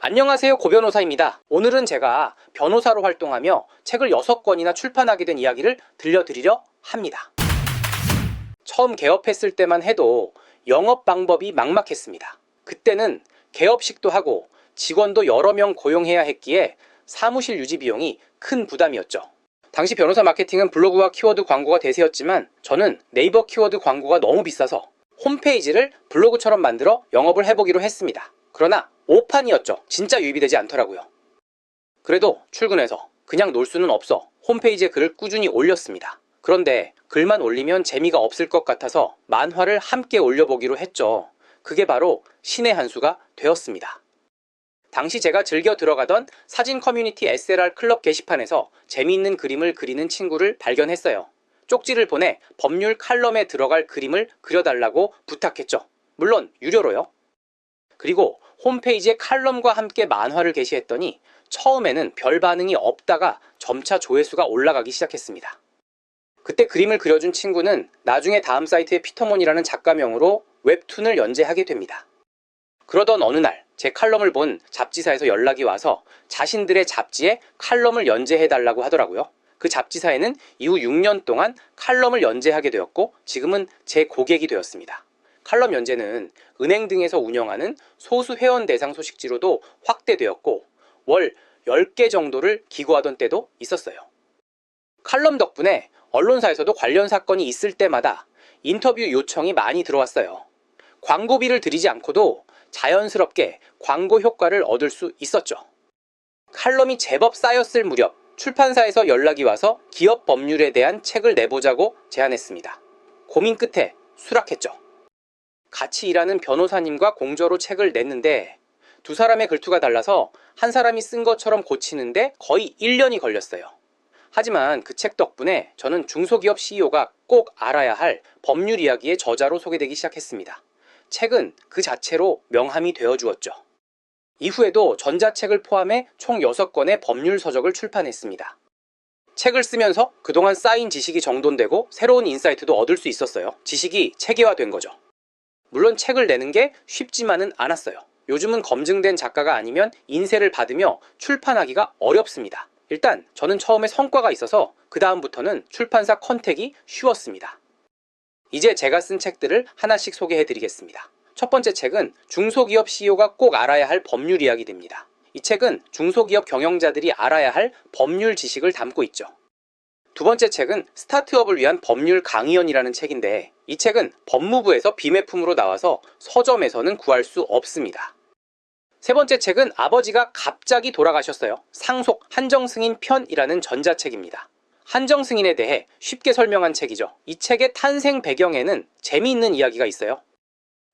안녕하세요, 고변호사입니다. 오늘은 제가 변호사로 활동하며 책을 6권이나 출판하게 된 이야기를 들려드리려 합니다. 처음 개업했을 때만 해도 영업 방법이 막막했습니다. 그때는 개업식도 하고 직원도 여러 명 고용해야 했기에 사무실 유지 비용이 큰 부담이었죠. 당시 변호사 마케팅은 블로그와 키워드 광고가 대세였지만 저는 네이버 키워드 광고가 너무 비싸서 홈페이지를 블로그처럼 만들어 영업을 해보기로 했습니다. 그러나 오판이었죠. 진짜 유입이 되지 않더라고요. 그래도 출근해서 그냥 놀 수는 없어 홈페이지에 글을 꾸준히 올렸습니다. 그런데 글만 올리면 재미가 없을 것 같아서 만화를 함께 올려보기로 했죠. 그게 바로 신의 한 수가 되었습니다. 당시 제가 즐겨 들어가던 사진 커뮤니티 SLR 클럽 게시판에서 재미있는 그림을 그리는 친구를 발견했어요. 쪽지를 보내 법률 칼럼에 들어갈 그림을 그려달라고 부탁했죠. 물론 유료로요. 그리고 홈페이지에 칼럼과 함께 만화를 게시했더니 처음에는 별 반응이 없다가 점차 조회수가 올라가기 시작했습니다. 그때 그림을 그려준 친구는 나중에 다음 사이트의 피터몬이라는 작가명으로 웹툰을 연재하게 됩니다. 그러던 어느 날 제 칼럼을 본 잡지사에서 연락이 와서 자신들의 잡지에 칼럼을 연재해달라고 하더라고요. 그 잡지사에는 이후 6년 동안 칼럼을 연재하게 되었고 지금은 제 고객이 되었습니다. 칼럼 연재는 은행 등에서 운영하는 소수 회원 대상 소식지로도 확대되었고 월 10개 정도를 기고하던 때도 있었어요. 칼럼 덕분에 언론사에서도 관련 사건이 있을 때마다 인터뷰 요청이 많이 들어왔어요. 광고비를 들이지 않고도 자연스럽게 광고 효과를 얻을 수 있었죠. 칼럼이 제법 쌓였을 무렵 출판사에서 연락이 와서 기업 법률에 대한 책을 내보자고 제안했습니다. 고민 끝에 수락했죠. 같이 일하는 변호사님과 공저로 책을 냈는데 두 사람의 글투가 달라서 한 사람이 쓴 것처럼 고치는데 거의 1년이 걸렸어요. 하지만 그 책 덕분에 저는 중소기업 CEO가 꼭 알아야 할 법률 이야기의 저자로 소개되기 시작했습니다. 책은 그 자체로 명함이 되어주었죠. 이후에도 전자책을 포함해 총 6권의 법률 서적을 출판했습니다. 책을 쓰면서 그동안 쌓인 지식이 정돈되고 새로운 인사이트도 얻을 수 있었어요. 지식이 체계화된 거죠. 물론 책을 내는 게 쉽지만은 않았어요. 요즘은 검증된 작가가 아니면 인쇄를 받으며 출판하기가 어렵습니다. 일단 저는 처음에 성과가 있어서 그 다음부터는 출판사 컨택이 쉬웠습니다. 이제 제가 쓴 책들을 하나씩 소개해드리겠습니다. 첫 번째 책은 중소기업 CEO가 꼭 알아야 할 법률 이야기입니다. 이 책은 중소기업 경영자들이 알아야 할 법률 지식을 담고 있죠. 두 번째 책은 스타트업을 위한 법률 강의원이라는 책인데 이 책은 법무부에서 비매품으로 나와서 서점에서는 구할 수 없습니다. 세 번째 책은 아버지가 갑자기 돌아가셨어요. 상속 한정승인 편이라는 전자책입니다. 한정승인에 대해 쉽게 설명한 책이죠. 이 책의 탄생 배경에는 재미있는 이야기가 있어요.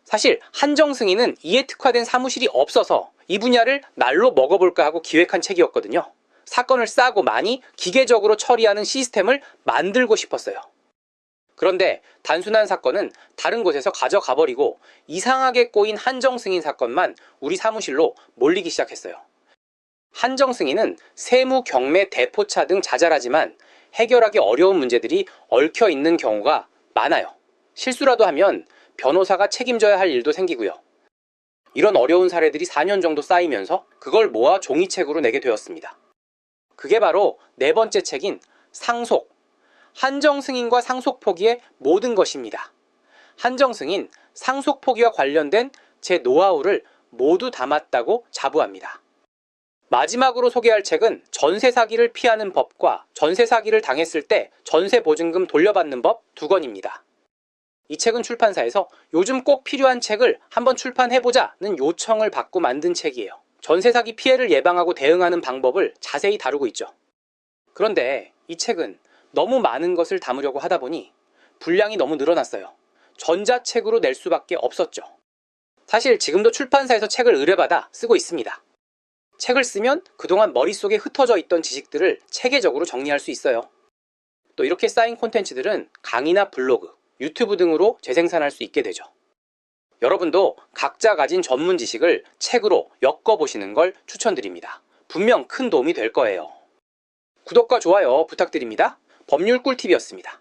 사실 한정승인은 이에 특화된 사무실이 없어서 이 분야를 날로 먹어볼까 하고 기획한 책이었거든요. 사건을 싸고 많이 기계적으로 처리하는 시스템을 만들고 싶었어요. 그런데 단순한 사건은 다른 곳에서 가져가 버리고 이상하게 꼬인 한정승인 사건만 우리 사무실로 몰리기 시작했어요. 한정승인은 세무, 경매, 대포차 등 자잘하지만 해결하기 어려운 문제들이 얽혀 있는 경우가 많아요. 실수라도 하면 변호사가 책임져야 할 일도 생기고요. 이런 어려운 사례들이 4년 정도 쌓이면서 그걸 모아 종이책으로 내게 되었습니다. 그게 바로 네 번째 책인 상속, 한정승인과 상속포기의 모든 것입니다. 한정승인, 상속포기와 관련된 제 노하우를 모두 담았다고 자부합니다. 마지막으로 소개할 책은 전세 사기를 피하는 법과 전세 사기를 당했을 때 전세 보증금 돌려받는 법 2권입니다. 이 책은 출판사에서 요즘 꼭 필요한 책을 한번 출판해보자는 요청을 받고 만든 책이에요. 전세 사기 피해를 예방하고 대응하는 방법을 자세히 다루고 있죠. 그런데 이 책은 너무 많은 것을 담으려고 하다 보니 분량이 너무 늘어났어요. 전자책으로 낼 수밖에 없었죠. 사실 지금도 출판사에서 책을 의뢰받아 쓰고 있습니다. 책을 쓰면 그동안 머릿속에 흩어져 있던 지식들을 체계적으로 정리할 수 있어요. 또 이렇게 쌓인 콘텐츠들은 강의나 블로그, 유튜브 등으로 재생산할 수 있게 되죠. 여러분도 각자 가진 전문 지식을 책으로 엮어보시는 걸 추천드립니다. 분명 큰 도움이 될 거예요. 구독과 좋아요 부탁드립니다. 법률 꿀팁이었습니다.